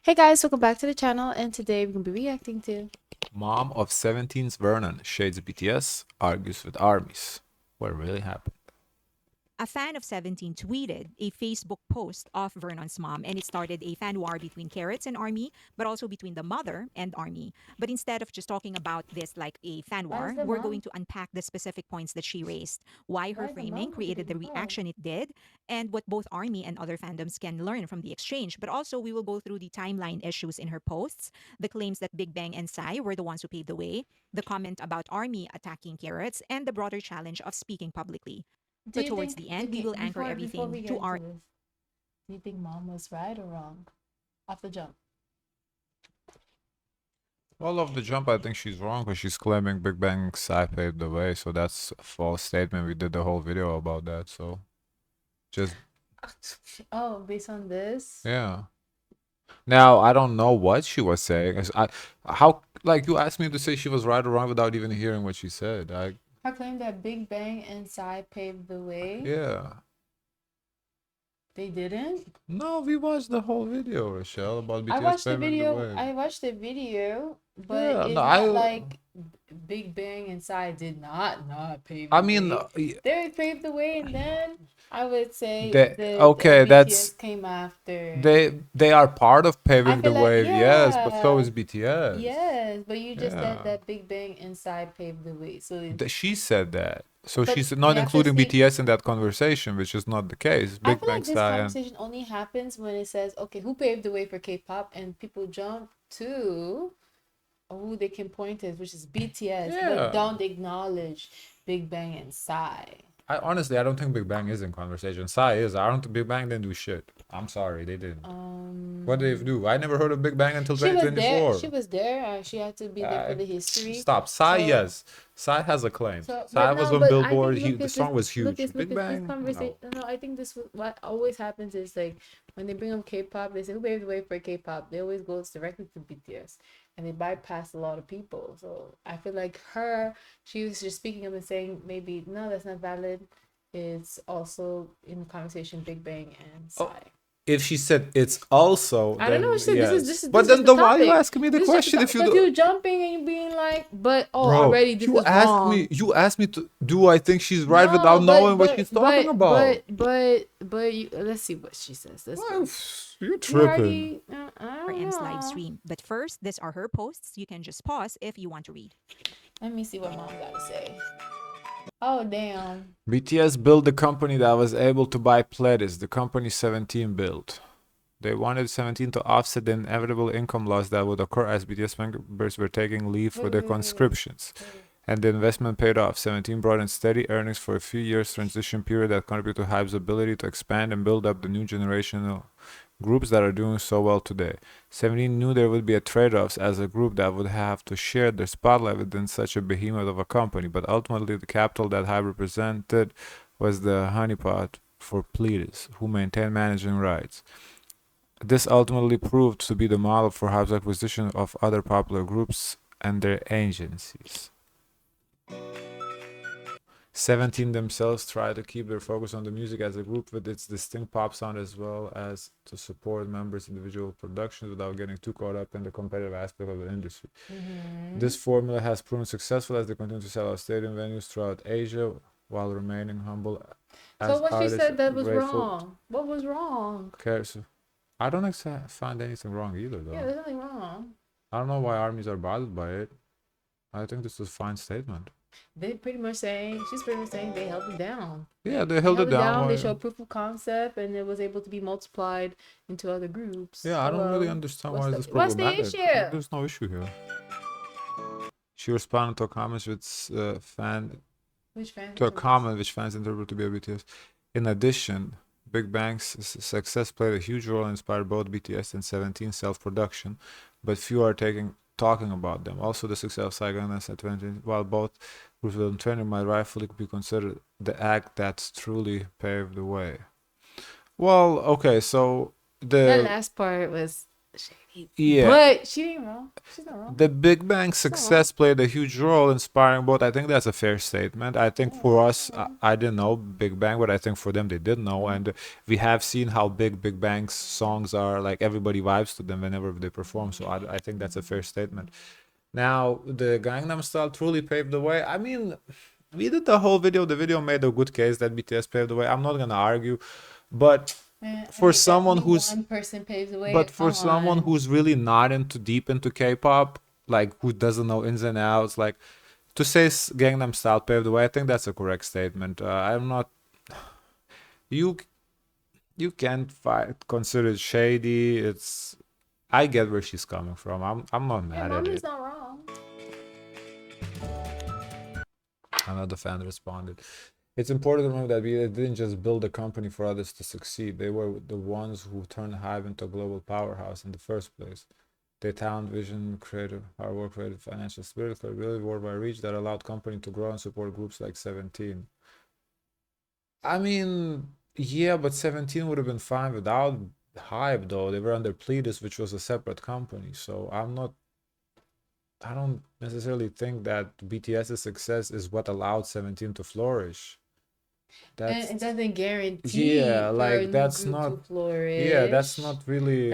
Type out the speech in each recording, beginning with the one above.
Hey guys, welcome back to the channel, and today we're gonna be reacting to Mom of 17's Vernon shades BTS, argues with armies. What really happened? A fan of 17 tweeted a Facebook post of Vernon's mom, and it started a fan war between Carrots and Army, but also between the mother and Army. But instead of just talking about this like a fan why is war, the we're going mom to unpack the specific points that she raised, why her why is the framing mom created the involved? reaction it did, and what both Army and other fandoms can learn from the exchange. But also, we will go through the timeline issues in her posts, the claims that Big Bang and Psy were the ones who paved the way, the comment about Army attacking Carrots, and the broader challenge of speaking publicly. Do But you towards think the end, we okay will anchor before everything we get to into our. this, do you think mom was right or wrong? Off the jump. Well, off the jump, I think she's wrong because she's claiming Big Bang Psy paved the way, so that's a false statement. We did the whole video about that, so just, Oh, based on this? yeah. Now, I don't know what she was saying. Like, you asked me to say she was right or wrong without even hearing what she said. Her claim that Big Bang and Psy paved the way. Yeah. They didn't? No, we watched the whole video, Rochelle, about I BTS watched the paving the video. way. I watched the video, but Yeah, no, it's not like Big Bang and Psy did not pave the I mean, way. They paved the way, and then I would say they the okay, BTS came after. they are part of I paving feel the like way, yes, but so yeah, is BTS. yes, but you just said Yeah, that Big Bang and Psy paved the way. So, she said that. So but she's we not have to including see. BTS in that conversation, which is not the case. I Big feel Bang like this Style and conversation only happens when it says, okay, who paved the way for K-pop, and people jump to who they can point at, which is BTS, but yeah. don't acknowledge Big Bang and Psy. I honestly, I don't think Big Bang is in conversation. Psy is. I don't think Big Bang didn't do shit. I'm sorry, they didn't. What did they do? I never heard of Big Bang until She was there. 2024. She was there. She had to be there for the history. Stop. Psy, So, yes. Psy has a claim. but Psy was no, on but I Billboard. think The Lucas, song was huge. Lucas, Big Lucas, this Bang, conversation. no. No, I think this what always happens is like when they bring up K-pop, they say who paved the way for K-pop. They always go directly to BTS, and they bypass a lot of people. So I feel like she was just speaking up and saying maybe no, that's not valid. It's also in the conversation Big Bang and Oh, Psy. if she said it's also, I don't know then what she said. yes. This But is then, the then why are you topic. asking me the This is just question the if you because do? you're jumping and you're being like, but oh, Bro, already this you is asked me. wrong. You asked me to. Do I think she's right No, without knowing what she's talking about? let's see what she says. Let's Well, go. you're You tripping. already, I Our don't M's live know. stream. But first, these are her posts. You can just pause if you want to read. Let me see what mom got to say. Oh, damn. BTS built the company that was able to buy Pledis, the company 17 built. They wanted 17 to offset the inevitable income loss that would occur as BTS members were taking leave for their conscriptions. And the investment paid off. 17 brought in steady earnings for a few years transition period that contributed to HYBE's ability to expand and build up the new generational groups that are doing so well today. 17 knew there would be a trade-offs as a group that would have to share their spotlight within such a behemoth of a company, but ultimately the capital that HYBE represented was the honeypot for Pledis, who maintained managing rights. This ultimately proved to be the model for HYBE's acquisition of other popular groups and their agencies. 17 themselves try to keep their focus on the music as a group with its distinct pop sound as well as to support members' individual productions without getting too caught up in the competitive aspect of the industry. This formula has proven successful as they continue to sell out stadium venues throughout Asia while remaining humble as So what she artists said that was grateful. wrong. What was wrong? Cares. I don't find anything wrong either, Yeah, though. there's nothing wrong. I don't know why armies are bothered by it. I think this is a fine statement. She's pretty much saying they held it down. Yeah, they They held it held it down. They down. showed proof of concept, and it was able to be multiplied into other groups. Yeah, I don't really Hello. understand why is this What's the problematic. issue? There's no issue here. She responded to a comment with Which fan? to a comment which fans interpret to be a BTS. In addition, Big Bang's success played a huge role and inspired both BTS and 17 self-production, but few are talking about them. Also, the success of Saigon and 17, while both groups of training might rightfully be considered the act that's truly paved the way. Well, okay, so That the last part was shady. Yeah. But she ain't wrong. She's not wrong. The Big Bang's success played a huge role inspiring both. I think that's a fair statement. I think for us, I didn't know Big Bang, but I think for them, they did know. And we have seen how big Big Bang's songs are. Like, everybody vibes to them whenever they perform. So I think that's a fair statement. Now, the Gangnam Style truly paved the way. I mean, we did the whole video. The video made a good case that BTS paved the way. I'm not going to argue. But for someone who's one person paves the way. but for someone who's really not into deep into K-pop, like who doesn't know ins and outs, like to say Gangnam Style paved the way, I think that's a correct statement. I'm not. You you can't consider it shady. It's. I get where she's coming from. I'm not mad at it. Not wrong. Another fan responded. It's important to remember that we didn't just build a company for others to succeed. They were the ones who turned HYBE into a global powerhouse in the first place. Their talent, vision, creative hard work, creative financial spirit, credibility, worldwide reach that allowed company to grow and support groups like 17. I mean, yeah, but 17 would have been fine without HYBE, though. They were under Pledis, which was a separate company. So I don't necessarily think that BTS's success is what allowed 17 to flourish. And it doesn't guarantee for like a new that's group not to flourish. that's not really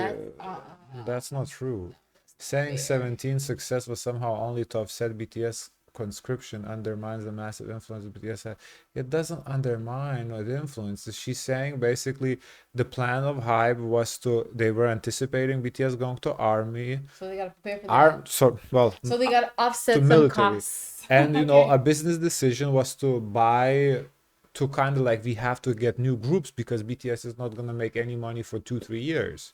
that's not true. Saying fair. 17 success was somehow only to offset BTS conscription undermines the massive influence of BTS had. It doesn't undermine the influence. She's saying basically the plan of HYBE was they were anticipating BTS going to army. So they gotta prepare for that. So they gotta offset to some military. costs. And a business decision was to buy, to kind of like, we have to get new groups because BTS is not gonna make any money for 2-3 years.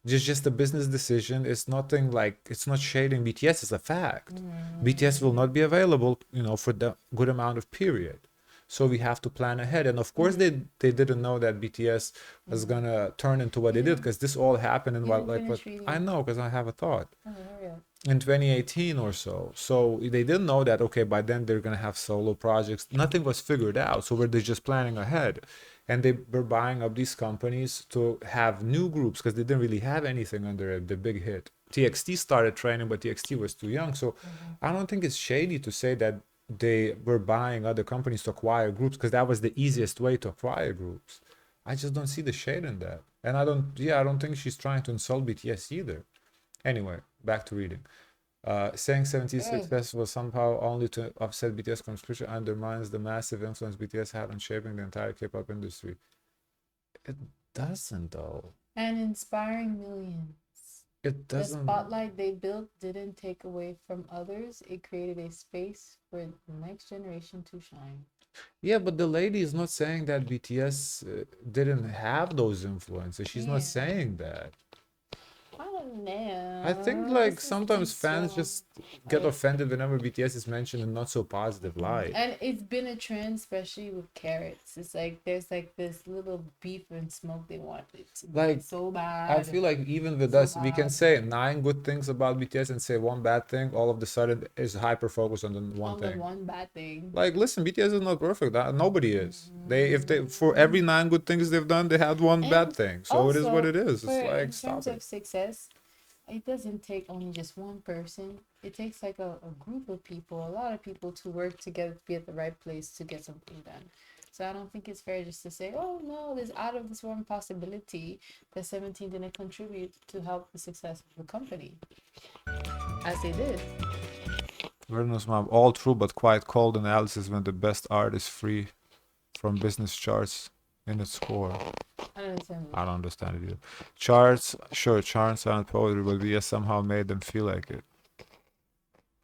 Just a business decision. It's nothing like, it's not shading BTS, it's a fact. BTS will not be available, for the good amount of period. So we have to plan ahead. And of course they didn't know that BTS was gonna turn into what they did, because this all happened in what I know, because I have a thought. In 2018 or so. So they didn't know that, okay, by then they're going to have solo projects. Nothing was figured out. So were they just planning ahead? And they were buying up these companies to have new groups, because they didn't really have anything under the big hit. TXT started training, but TXT was too young. So I don't think it's shady to say that they were buying other companies to acquire groups, because that was the easiest way to acquire groups. I just don't see the shade in that. And I don't think she's trying to insult BTS either. Anyway, back to reading. Saying 17's success was somehow only to offset BTS conscription undermines the massive influence BTS had on shaping the entire K-pop industry. It doesn't, though. And inspiring millions. It doesn't. The spotlight they built didn't take away from others. It created a space for the next generation to shine. Yeah, but the lady is not saying that BTS didn't have those influences. She's not saying that. I don't know. I think like sometimes fans just get offended whenever BTS is mentioned in not so positive light. And it's been a trend, especially with carrots. It's like there's like this little beef and smoke they want it to be so bad. I feel like even with us, we can say 9 good things about BTS and say one bad thing. All of a sudden is hyper focused on the one thing. One bad thing. Like, listen, BTS is not perfect. Nobody is. If they for every 9 good things they've done, they had one bad thing. So it is what it is. It's like, in terms of success, it doesn't take only just one person. It takes like a group of people, a lot of people to work together to be at the right place to get something done. So I don't think it's fair just to say, oh no, there's out of this one possibility that 17 didn't contribute to help the success of the company, as they did. Vernon's mom, all true but quite cold analysis when the best art is free from business charts in its core. I don't understand it either. Charts sound poetry, but BS somehow made them feel like it.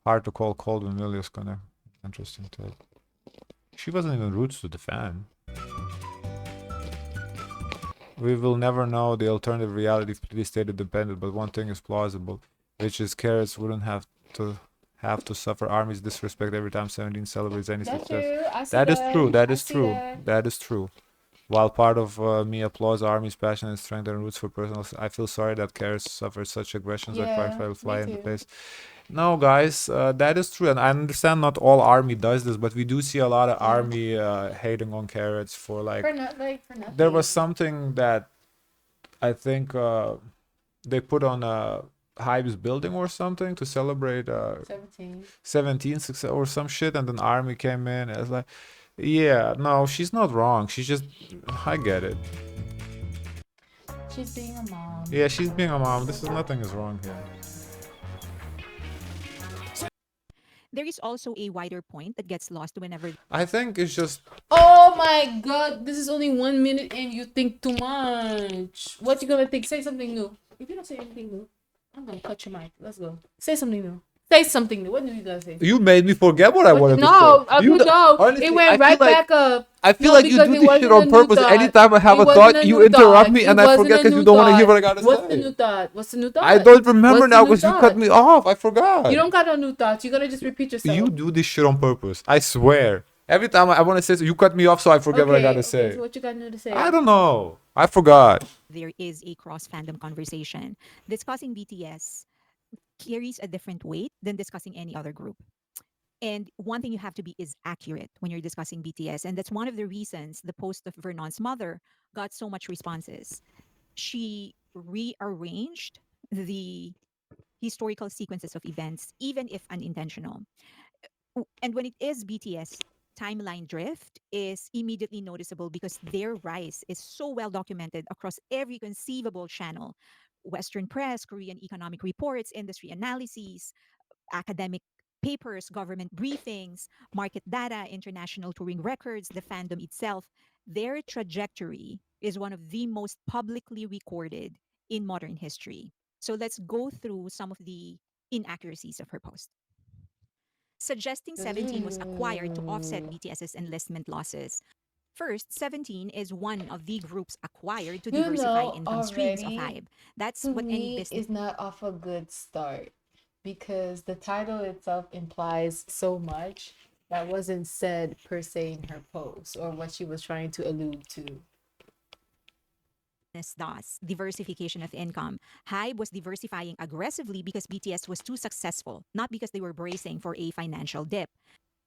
Hard to call cold when Milius connect. Interesting take. She wasn't even rude to the fan. We will never know the alternative reality if police stayed independent, but one thing is plausible, which is carrots wouldn't have to suffer armies disrespect every time 17 celebrates any success. That is true. That is true. While part of me applauds Army's passion and strength and roots for personal, I feel sorry that Karis suffered such aggressions that quite fly in the face. No, guys, that is true, and I understand not all Army does this, but we do see a lot of Army hating on Carrots for nothing. There was something that I think they put on HYBE's building or something to celebrate 17 success or some shit, and then Army came in. And it's like, yeah, no, she's not wrong. She's just, I get it. She's being a mom. Yeah, she's being a mom. This is nothing is wrong here. There is also a wider point that gets lost whenever I think it's just Oh my god, this is only 1 minute and you think too much. What you gonna think? Say something new. If you don't say anything new, I'm gonna cut your mic. Let's go. Say something new. Say something new. What do you guys say? you made me forget what I wanted No, to say. You no, honestly, it I went feel right like- back up. I feel No, like you because do it this shit wasn't a on new purpose. thought. Anytime I have It a wasn't thought, a you new interrupt thought. me, It and I wasn't forget a because you new don't want to hear thought. what I gotta What's the say. new thought? What's the new thought? I don't remember What's the now new because you cut thought? me off. I forgot. You don't got no new thoughts. You gotta just repeat yourself. You do this shit on purpose. I swear. Every time I want to say so, you cut me off, so I forget what I gotta say. So what you got new to say? I don't know. I forgot. there is a cross fandom conversation, discussing BTS carries a different weight than discussing any other group. And one thing you have to be is accurate when you're discussing BTS. And that's one of the reasons the post of Vernon's mother got so much responses. She rearranged the historical sequences of events, even if unintentional. And when it is BTS, timeline drift is immediately noticeable because their rise is so well documented across every conceivable channel: Western press, Korean economic reports, industry analyses, academic papers, government briefings, market data, international touring records, the fandom itself. Their trajectory is one of the most publicly recorded in modern history. So let's go through some of the inaccuracies of her post. Suggesting 17 was acquired to offset BTS's enlistment losses. First, 17 is one of the groups acquired to You diversify know, income streams of already, HYBE. That's to what any me business is not off a good start because the title itself implies so much that wasn't said per se in her post or what she was trying to allude to. does, diversification of income. HYBE was diversifying aggressively because BTS was too successful, not because they were bracing for a financial dip.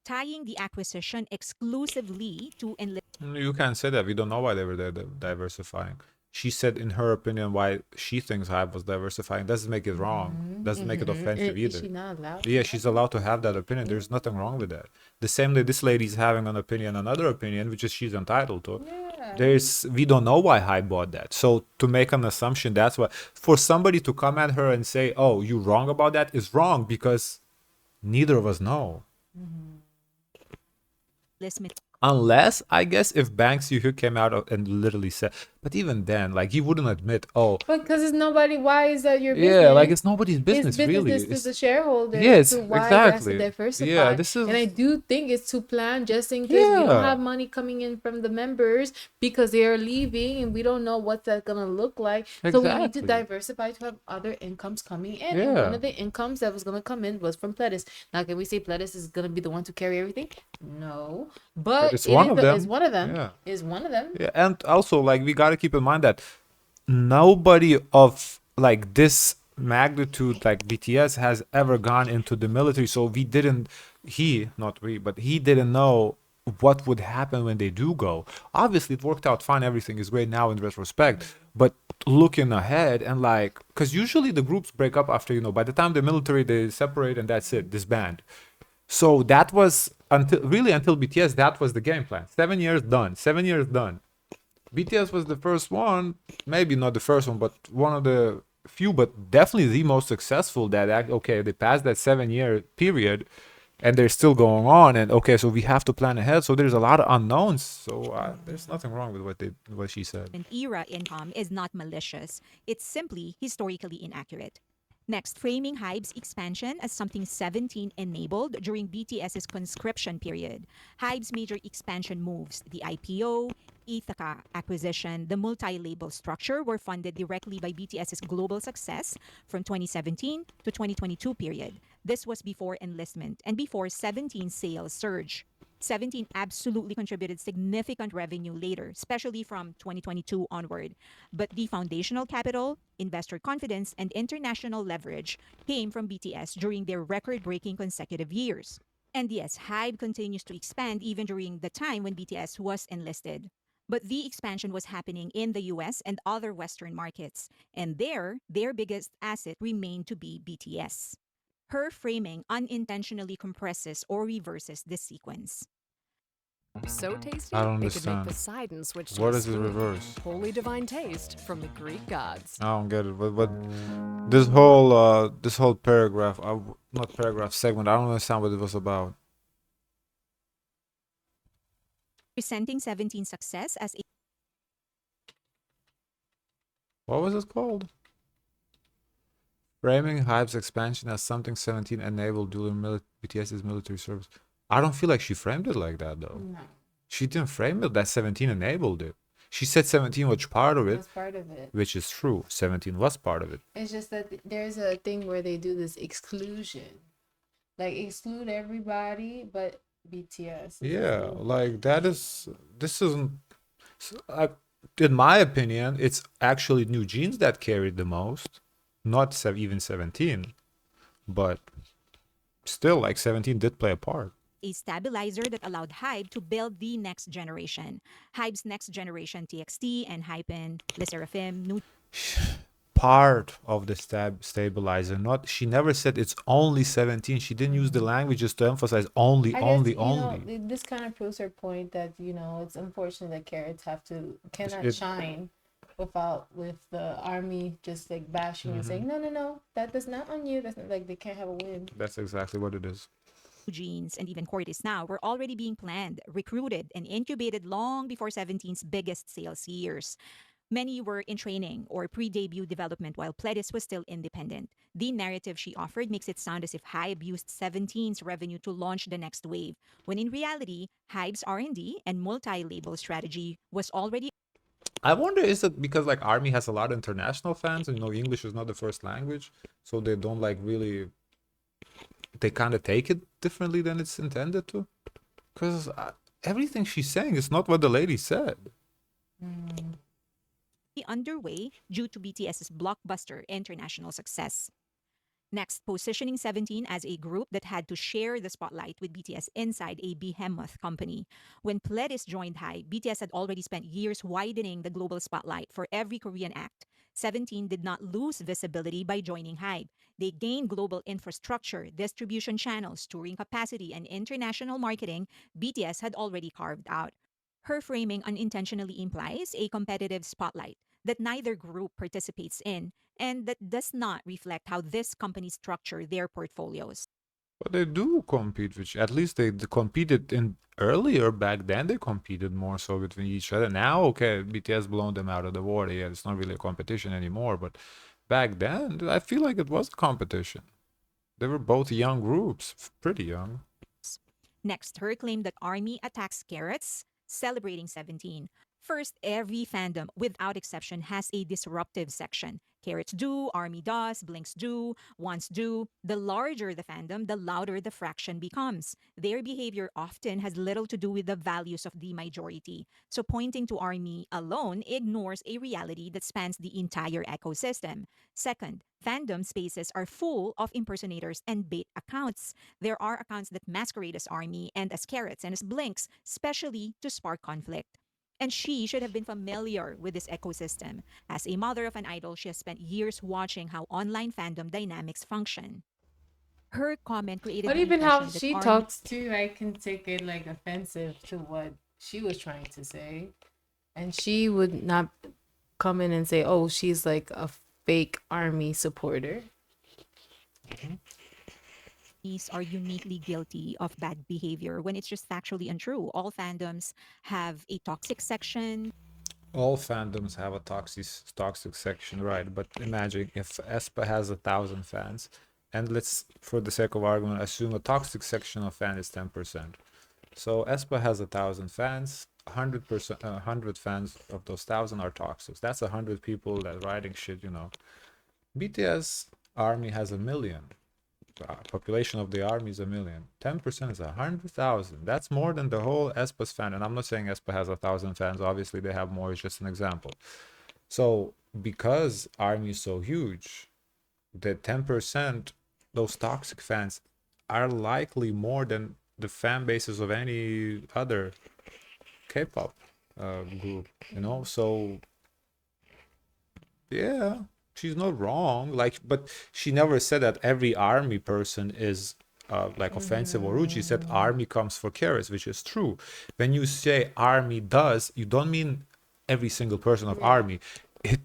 Tying the acquisition exclusively to You can't say that. We don't know why they were diversifying. She said, in her opinion, why she thinks HYBE was diversifying. Doesn't make it wrong. Doesn't make it offensive Is either. she not allowed? Yeah, she's allowed to have that opinion. There's nothing wrong with that. The same way this lady's having an opinion, another opinion, which is she's entitled to. Yeah. We don't know why HYBE bought that. So to make an assumption, that's why for somebody to come at her and say, "Oh, you wrong about that," is wrong because neither of us know. list Unless, I guess, if Banks Yuhu came out and literally said, but even then, like, he wouldn't admit, oh, But because it's nobody, why is that your business? yeah, like, it's nobody's business, It's really. business to the shareholders. Yes, to why exactly. It has to diversify. Yeah, this is. And I do think it's to plan just in case we don't Yeah. have money coming in from the members because they are leaving and we don't know what that's gonna look like. So we need to Exactly. diversify to have other incomes coming in. And Yeah. one of the incomes that was gonna come in was from Pledis. Now, can we say Pledis is gonna be the one to carry everything? No, but It's one of them. It's one of them. Yeah. Is one of them. Yeah, and also, like, we gotta keep in mind that nobody of like this magnitude, like BTS, has ever gone into the military. So we didn't, not we, but he didn't know what would happen when they do go. Obviously, it worked out fine. Everything is great now in retrospect. But looking ahead and like, because usually the groups break up after, by the time the military, they separate and that's it, disband. So that was until BTS, that was the game plan. 7 years done. 7 years done. BTS was the first one, maybe not the first one, but one of the few, but definitely the most successful that, okay, they passed that 7 year period and they're still going on. And okay, so we have to plan ahead. So there's a lot of unknowns. So there's nothing wrong with what she said. era income is not malicious. It's simply historically inaccurate. Next, framing HYBE's expansion as something 17 enabled during BTS's conscription period. HYBE's major expansion moves, the IPO, Ithaca acquisition, the multi-label structure, were funded directly by BTS's global success from 2017 to 2022 period. This was before enlistment and before 17 sales surge. 17 absolutely contributed significant revenue later, especially from 2022 onward. But the foundational capital, investor confidence, and international leverage came from BTS during their record-breaking consecutive years. And yes, HYBE continues to expand even during the time when BTS was enlisted. But the expansion was happening in the US and other Western markets, and there, their biggest asset remained to be BTS. Her framing unintentionally compresses or reverses this sequence. So tasty, I don't it could make understand. Poseidon switch to What a is the spoon. reverse? Holy divine taste from the Greek gods. I don't get it. But this whole paragraph, not paragraph segment, I don't understand what it was about. Presenting 17's success as a What was it called? Framing HYBE's expansion as something 17 enabled during BTS's military service. I don't feel like she framed it like that though. No, She didn't frame it that 17 enabled it. She said 17 was part of it, that's part of it. which is true. 17 was part of it. It's just that there's a thing where they do this exclusion, like exclude everybody but BTS. Yeah, like this isn't. In my opinion, it's actually New Jeans that carried the most, not even 17, but still, like 17 did play a part. a stabilizer that allowed HYBE to build the next generation. HYBE's next generation TXT and Hypen, Le Seraphim, New Part of the stabilizer. Not she never said it's only 17. She didn't use the language just to emphasize only, I only, guess, only. this kind of proves her point that, it's unfortunate that carrots cannot It- shine with the army just like bashing and saying, no, that does not on you. That's not, like they can't have a win. That's exactly what it is. Jeans, and even Cortis now were already being planned, recruited, and incubated long before 17's biggest sales years. Many were in training or pre-debut development while Pledis was still independent. The narrative she offered makes it sound as if HYBE used 17's revenue to launch the next wave, when in reality, HYBE's R&D and multi-label strategy was already I wonder, is it because like Army has a lot of international fans and English is not the first language, so they don't like really, they kind of take it differently than it's intended to? Because everything she's saying is not what the lady said. underway due to BTS's blockbuster international success. Next, positioning 17 as a group that had to share the spotlight with BTS inside a behemoth company. When Pledis joined HYBE, BTS had already spent years widening the global spotlight for every Korean act. 17 did not lose visibility by joining HYBE. They gained global infrastructure, distribution channels, touring capacity, and international marketing BTS had already carved out. Her framing unintentionally implies a competitive spotlight that neither group participates in and that does not reflect how this companies structure their portfolios. But they do compete, which at least they competed in earlier back then. They competed more so between each other. Now, okay, BTS blown them out of the water. Yeah, it's not really a competition anymore. But back then, I feel like it was a competition. They were both young groups, pretty young. Next, her claim that ARMY attacks carrots, celebrating 17. First, every fandom, without exception, has a disruptive section. Carrots do, ARMY does, Blinks do, Wants do. The larger the fandom, the louder the fraction becomes. Their behavior often has little to do with the values of the majority. So pointing to ARMY alone ignores a reality that spans the entire ecosystem. Second, fandom spaces are full of impersonators and bait accounts. There are accounts that masquerade as ARMY and as carrots and as Blinks, specially to spark conflict. And she should have been familiar with this ecosystem. As a mother of an idol, she has spent years watching how online fandom dynamics function. Her comment created But the even how impression that she ARMY talks too, I can take it like offensive to what she was trying to say. And she would not come in and say, oh, she's like a fake army supporter. are uniquely guilty of bad behavior when it's just factually untrue. All fandoms have a toxic section. All fandoms have a toxic section, right? But imagine if aespa has 1,000 fans, and let's, for the sake of argument, assume a toxic section of fan is 10%. So aespa has 1,000 fans. 100%, 100 fans of those 1,000 are toxic. That's 100 people that writing shit. BTS army has 1,000,000. Population of the army is 1,000,000. 10% is 100,000. That's more than the whole aespa's fan. And I'm not saying aespa has 1,000 fans. Obviously, they have more. It's just an example. So because army is so huge, the 10%, those toxic fans, are likely more than the fan bases of any other K-pop. group, you know. So yeah, she's not wrong. Like, but she never said that every army person is like offensive or rude. She said army comes for carrots, which is true. When you say army does, you don't mean every single person of army.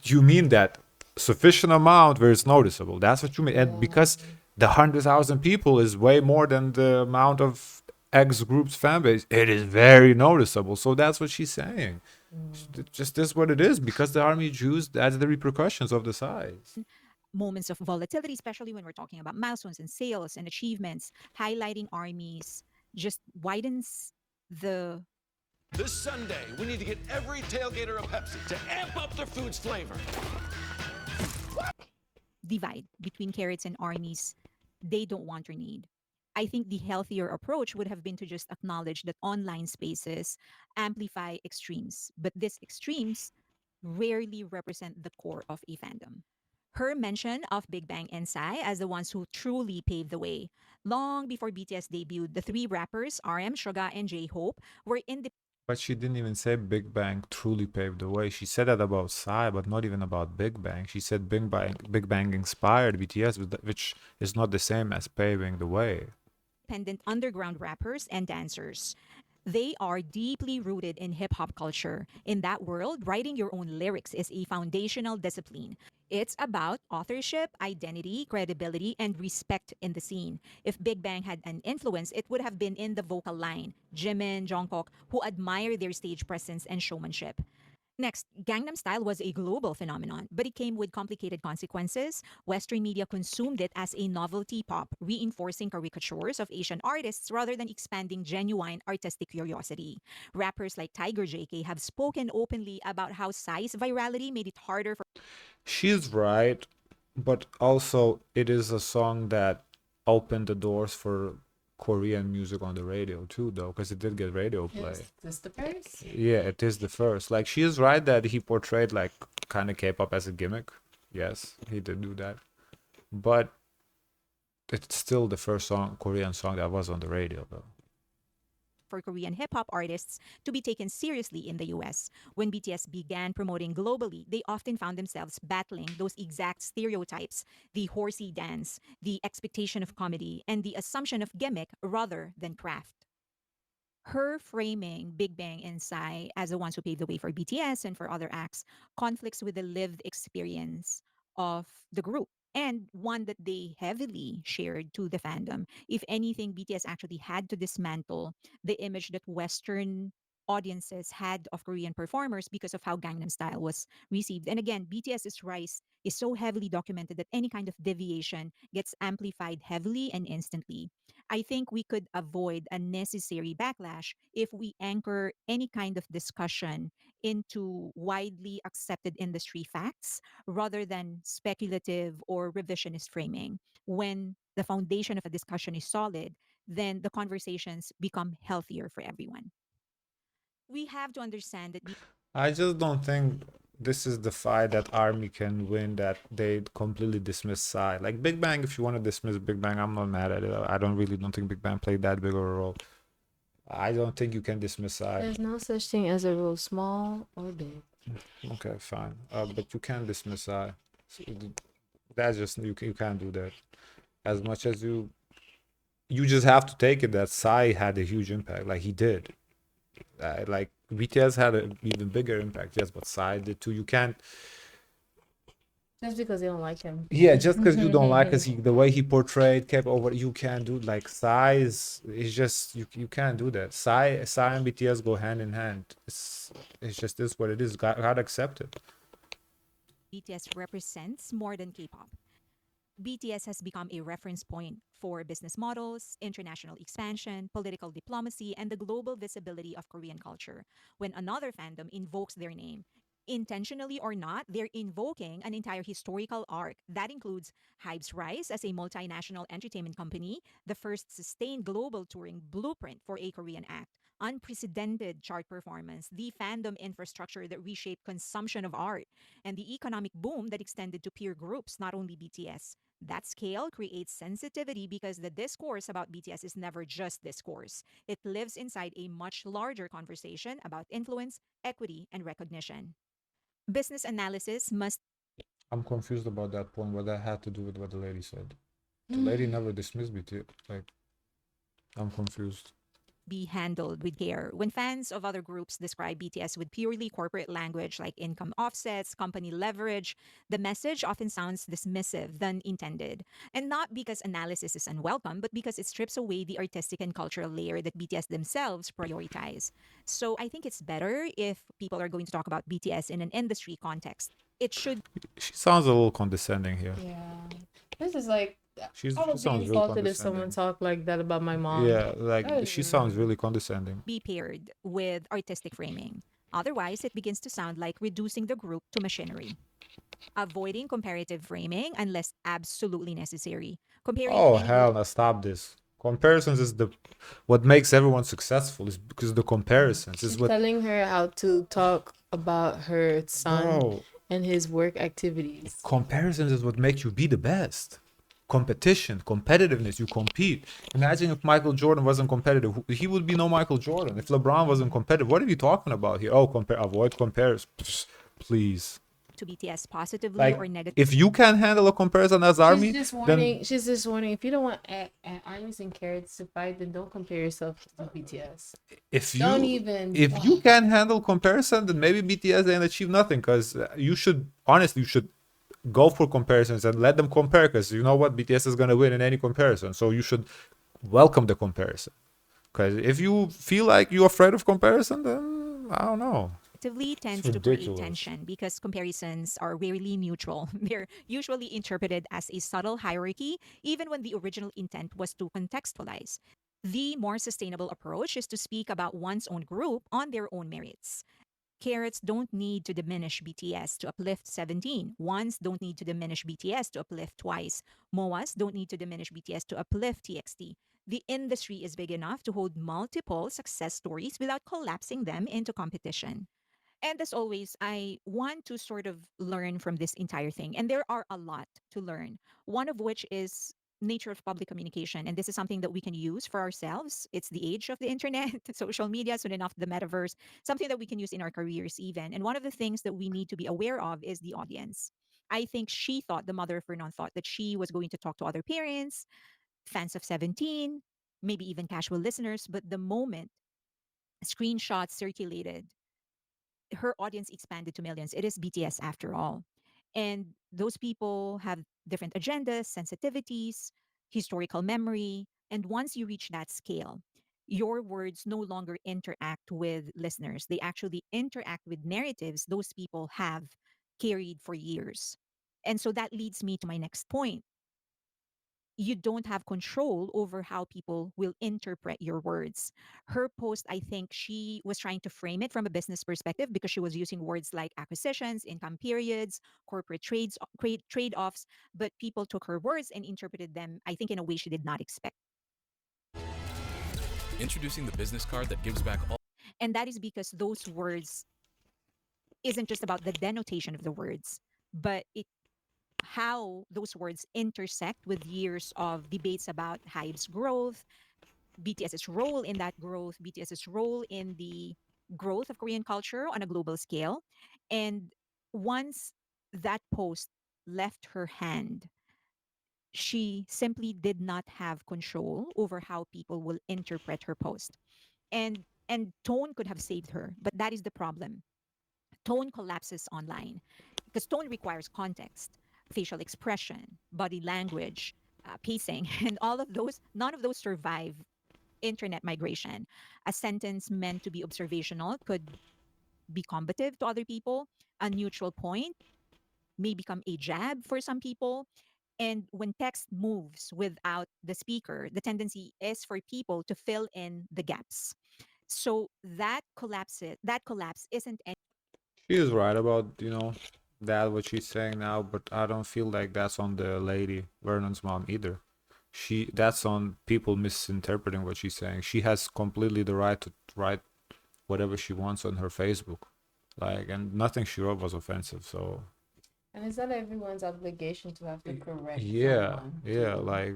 You mean that sufficient amount where it's noticeable. That's what you mean. And because the 100,000 people is way more than the amount of X group's fan base, it is very noticeable. So that's what she's saying. It just is what it is because the army Jews, that's the repercussions of the size. Moments of volatility, especially when we're talking about milestones and sales and achievements, highlighting armies just widens the This Sunday, we need to get every tailgater a Pepsi to amp up their food's flavor. divide between carrots and armies they don't want or need. I think the healthier approach would have been to just acknowledge that online spaces amplify extremes, but these extremes rarely represent the core of a fandom. Her mention of Big Bang and Psy as the ones who truly paved the way. Long before BTS debuted, the three rappers, RM, Suga, and J Hope, were But she didn't even say Big Bang truly paved the way. She said that about Psy, but not even about Big Bang. She said Big Bang inspired BTS, which is not the same as paving the way. independent underground rappers and dancers. They are deeply rooted in hip hop culture. In that world, writing your own lyrics is a foundational discipline. It's about authorship, identity, credibility, and respect in the scene. If Big Bang had an influence, it would have been in the vocal line, Jimin, Jungkook, who admire their stage presence and showmanship. Next, Gangnam Style was a global phenomenon, but it came with complicated consequences. Western media consumed it as a novelty pop, reinforcing caricatures of Asian artists rather than expanding genuine artistic curiosity. Rappers like Tiger JK have spoken openly about how size virality made it harder for She's right, but also it is a song that opened the doors for Korean music on the radio too, though, because it did get radio play. Is this the first? Yeah, it is the first. Like, she is right that he portrayed like kind of K-pop as a gimmick. Yes, he did do that, but it's still the first song, Korean song that was on the radio, though. Korean hip hop artists to be taken seriously in the US. When BTS began promoting globally, they often found themselves battling those exact stereotypes: the horsey dance, the expectation of comedy, and the assumption of gimmick rather than craft. Her framing Big Bang and Psy as the ones who paved the way for BTS and for other acts conflicts with the lived experience of the group, and one that they heavily shared to the fandom. If anything, BTS actually had to dismantle the image that Western audiences had of Korean performers because of how Gangnam Style was received. And again, BTS's rise is so heavily documented that any kind of deviation gets amplified heavily and instantly. I think we could avoid unnecessary backlash if we anchor any kind of discussion into widely accepted industry facts rather than speculative or revisionist framing. When the foundation of a discussion is solid, then the conversations become healthier for everyone. We have to understand that I just don't think this is the fight that Army can win, that they completely dismiss Psy. Like Big Bang, if you want to dismiss Big Bang, I'm not mad at it. I don't think Big Bang played that big of a role. I don't think you can dismiss Psy. There's no such thing as a rule, small or big. Okay, fine. But you can dismiss Psy. So that's just you can't do that. As much as you just have to take it that Psy had a huge impact. Like he did. Like BTS had an even bigger impact, yes, but Psy did too. You can't. Just because they don't like him. Yeah, just because you don't like us, the way he portrayed kept over, you can't do like size. It's just you can't do that. Psy and BTS go hand in hand. It's just this what it is. Gotta accept it. BTS represents more than K pop. BTS has become a reference point for business models, international expansion, political diplomacy, and the global visibility of Korean culture. When another fandom invokes their name, intentionally or not, they're invoking an entire historical arc. That includes HYBE's rise as a multinational entertainment company, the first sustained global touring blueprint for a Korean act, unprecedented chart performance, the fandom infrastructure that reshaped consumption of art, and the economic boom that extended to peer groups, not only BTS. That scale creates sensitivity because the discourse about BTS is never just discourse. It lives inside a much larger conversation about influence, equity, and recognition. Business analysis must I'm confused about that point. What that had to do with what the lady said. The lady never dismissed BTS. Like, I'm confused. be handled with care. When fans of other groups describe BTS with purely corporate language like income offsets, company leverage, the message often sounds dismissive than intended. And not because analysis is unwelcome, but because it strips away the artistic and cultural layer that BTS themselves prioritize. So I think it's better if people are going to talk about BTS in an industry context. It should She sounds a little condescending here. Yeah. This is like She I would be sounds real insulted if someone condescending. talked like that about my mom. Yeah, like That she is sounds rude. really condescending. be paired with artistic framing. Otherwise, it begins to sound like reducing the group to machinery. Avoiding comparative framing unless absolutely necessary. Comparing Oh any group hell, no! Stop this. Comparisons is the what makes everyone successful is because the comparisons is She's what. telling her how to talk about her son Bro, and his work activities. comparisons is what makes you be the best. Competition, competitiveness, you compete. Imagine if Michael Jordan wasn't competitive, he would be no Michael Jordan. If LeBron wasn't competitive, what are you talking about here? Oh, avoid comparisons, please. to BTS positively Like, or negatively. if you can't handle a comparison as Army, then She's just warning. If you don't want armies and carrots to fight, then don't compare yourself to BTS. if Don't you even. if you can't handle comparison, then maybe BTS ain't achieve nothing. Because you should honestly, you should go for comparisons and let them compare. Because you know what, BTS is gonna win in any comparison. So you should welcome the comparison. Because if you feel like you're afraid of comparison, then I don't know. Tends to create ridiculous. tension because comparisons are rarely neutral. They're usually interpreted as a subtle hierarchy, even when the original intent was to contextualize. The more sustainable approach is to speak about one's own group on their own merits. Carrots don't need to diminish BTS to uplift 17. Ones don't need to diminish BTS to uplift Twice. MOAs don't need to diminish BTS to uplift TXT. The industry is big enough to hold multiple success stories without collapsing them into competition. And as always, I want to sort of learn from this entire thing. And there are a lot to learn. One of which is nature of public communication. And this is something that we can use for ourselves. It's the age of the internet, social media, soon enough the metaverse, something that we can use in our careers even. And one of the things that we need to be aware of is the audience. I think the mother of Vernon thought that she was going to talk to other parents, fans of 17, maybe even casual listeners. But the moment screenshots circulated, her audience expanded to millions. It is BTS after all. And those people have different agendas, sensitivities, historical memory. And once you reach that scale, your words no longer interact with listeners. They actually interact with narratives those people have carried for years. And so that leads me to my next point. You don't have control over how people will interpret your words. Her post, I think she was trying to frame it from a business perspective because she was using words like acquisitions, income periods, corporate trade offs, but people took her words and interpreted them, I think, in a way she did not expect. Introducing the business card that gives back all. And that is because those words isn't just about the denotation of the words, but how those words intersect with years of debates about HYBE's growth, BTS's role in that growth, BTS's role in the growth of Korean culture on a global scale. And once that post left her hand, she simply did not have control over how people will interpret her post. And tone could have saved her, but that is the problem. Tone collapses online because tone requires context, facial expression, body language, pacing, and all of those, none of those survive internet migration. A sentence meant to be observational could be combative to other people. A neutral point may become a jab for some people. And when text moves without the speaker, the tendency is for people to fill in the gaps. So that collapse isn't any She is right about, that what she's saying now, but I don't feel like that's on the lady, Vernon's mom either. That's on people misinterpreting what she's saying. She has completely the right to write whatever she wants on her Facebook. Like, and nothing she wrote was offensive, so And it's not everyone's obligation to have to correct Yeah, someone. yeah, too. like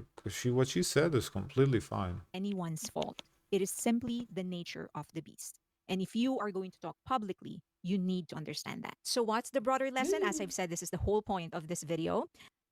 what she said is completely fine. anyone's fault. It is simply the nature of the beast. And if you are going to talk publicly, you need to understand that. So, what's the broader lesson? As I've said, this is the whole point of this video.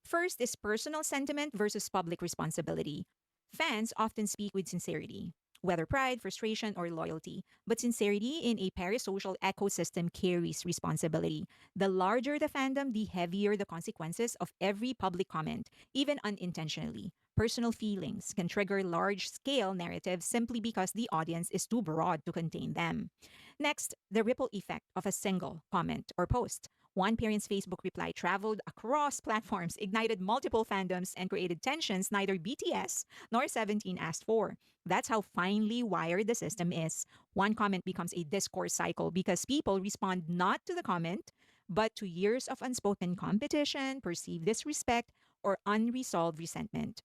First is personal sentiment versus public responsibility. Fans often speak with sincerity, whether pride, frustration, or loyalty. But sincerity in a parasocial ecosystem carries responsibility. The larger the fandom, the heavier the consequences of every public comment, even unintentionally. Personal feelings can trigger large scale narratives simply because the audience is too broad to contain them. Next, the ripple effect of a single comment or post. One parent's Facebook reply traveled across platforms, ignited multiple fandoms, and created tensions neither BTS nor 17 asked for. That's how finely wired the system is. One comment becomes a discourse cycle because people respond not to the comment, but to years of unspoken competition, perceived disrespect, or unresolved resentment.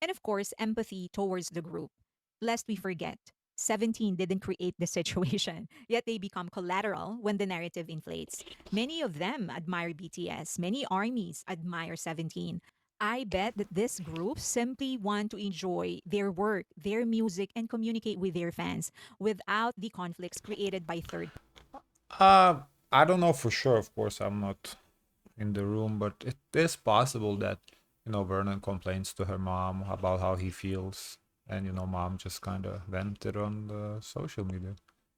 And of course, empathy towards the group. Lest we forget, 17 didn't create the situation, yet they become collateral when the narrative inflates. Many of them admire BTS, many armies admire 17. I bet that this group simply want to enjoy their work, their music, and communicate with their fans without the conflicts created by third. Uh, I don't know for sure, of course, I'm not in the room, but it is possible that, Vernon complains to her mom about how he feels, and, mom just kind of vented on the social media.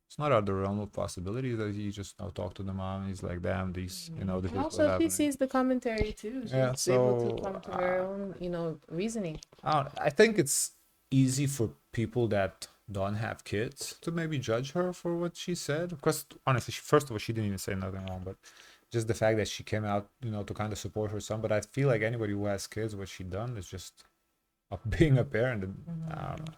It's not out of the realm of possibility that he just now talked to the mom and he's like, damn, these, this And is also, what if she happening. sees the commentary too, Yeah, she's able to so come to her own, reasoning. I think it's easy for people that don't have kids to maybe judge her for what she said. Because honestly, first of all, she didn't even say nothing wrong, but just the fact that she came out, to kind of support her son. But I feel like anybody who has kids, what she done is just being a parent. And, I don't know.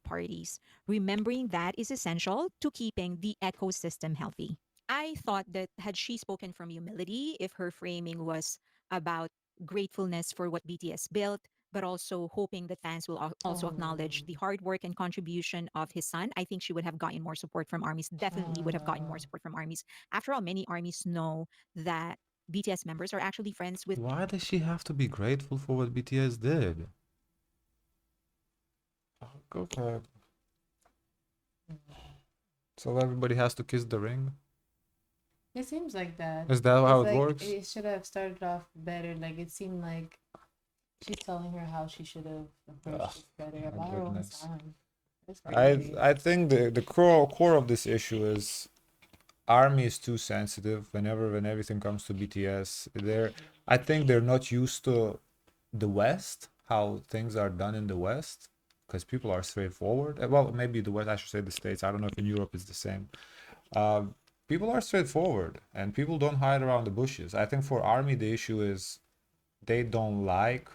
Parties. Remembering that is essential to keeping the ecosystem healthy. I thought that had she spoken from humility, if her framing was about gratefulness for what BTS built, but also hoping that fans will also acknowledge the hard work and contribution of his son, I think she would have gotten more support from armies. Definitely would have gotten more support from armies. After all, many armies know that BTS members are actually friends with Why does she have to be grateful for what BTS did? Oh, go back. So everybody has to kiss the ring? It seems like that. Is that how It's it like works? it should have started off better. Like it seemed like she's telling her how she should have approached it better about her own goodness. son. It's I crazy. I think the core of this issue is Army is too sensitive when everything comes to BTS. I think they're not used to the West, how things are done in the West, because people are straightforward. Well, maybe the West, I should say the States. I don't know if in Europe it's the same. People are straightforward and people don't hide around the bushes. I think for Army the issue is they don't like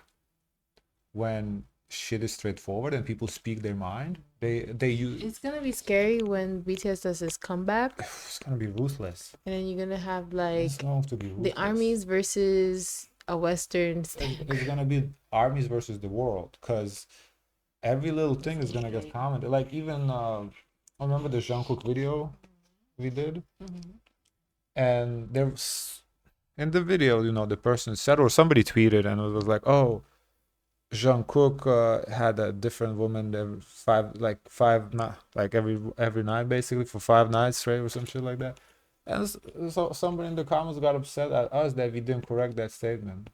when shit is straightforward and people speak their mind. They use It's gonna be scary when BTS does this comeback, it's gonna be ruthless. and then you're gonna have It's like going to be the ruthless. armies versus a Western state. It's gonna be armies versus the world, because every little thing is gonna get commented. Like even I remember the Jungkook video we did, and there was in the video, the person said, or somebody tweeted, and it was like, oh, Jungkook had a different woman every every night basically for 5 nights straight or some shit like that. And so somebody in the comments got upset at us that we didn't correct that statement.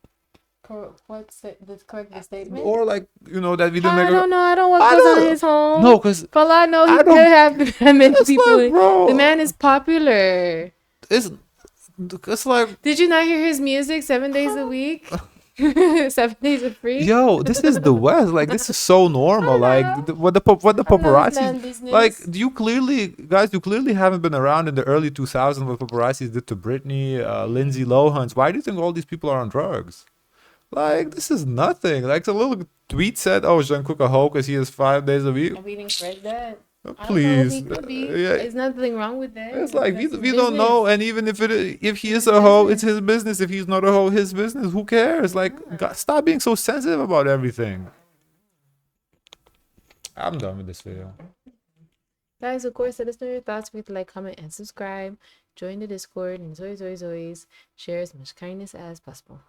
What's it? The correct the statement? Or that we didn't make I don't know. I don't know I what goes on don't- in his home. No, because For all I know, he I could don't- have that many It's people. like, bro, The man is popular. it's like, Did you not hear his music 7 days a week? 7 days of free. yo, this is the West. Like, this is so normal. Like, what the paparazzi, like, you clearly haven't been around in the early 2000s what paparazzi did to Britney, Lindsay Lohan's. Why do you think all these people are on drugs? Like, this is nothing. Like, the little tweet said, oh, Jungkook a hoe because he is 5 days a week. Are we didn't correct that? Please. I don't know, he could be. Yeah. There's nothing wrong with that. It's like That's we his don't know, business. and even if he is a hoe, it's his business. If he's not a hoe, his business. Who cares? Like, God, stop being so sensitive about everything. I'm done with this video. Guys, of course, let us know your thoughts. Please like, comment, and subscribe. Join the Discord, and as always, share as much kindness as possible.